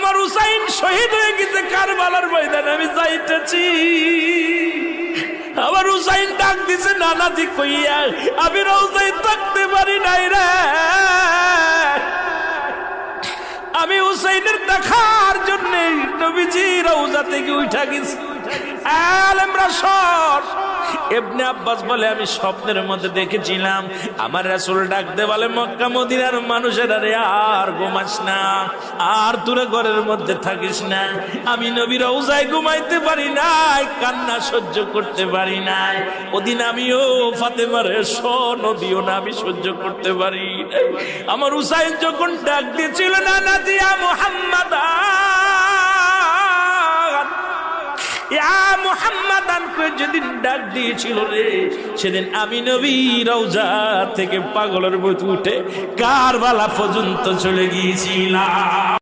আমার হুসাইন শহীদ হয়ে গেছে কারবালার ময়দানে, আমি যাইতেছি। আমার হুসাইন ডাক দিছে নানাজি কইয়া, আমি রওজায় থাকতে পারি নাই রে, আমি হুসাইনের দেখার জন্য নবীজি রওজা থেকে উঠা গেছি। আলেমরা সর। ইবনে আব্বাস বলে আমি স্বপ্নের মধ্যে দেখেছিলাম আমার রাসূল ডাক দে বলে, মক্কা মদিনার মানুষেরা রে আর ঘুমাস না, আর তোরা ঘরের মধ্যে থাকিস না। আমি নবী রওজায় ঘুমাইতে পারি নাই, কান্না সহ্য করতে পারি নাই। ওদিন আমিও ফাতেমার নদীও না আমি সহ্য করতে পারি। আমার হুসাইন যখন ডাক দিয়েছিল না নাজি ইয়া মুহাম্মাদ ইয়া মুহাম্মাদান কই যেদিন ডাক দিয়েছিল রে, সেদিন আমি নবী রওজা থেকে পাগলের মতো উঠে কারবালা পর্যন্ত চলে গিয়েছিলাম।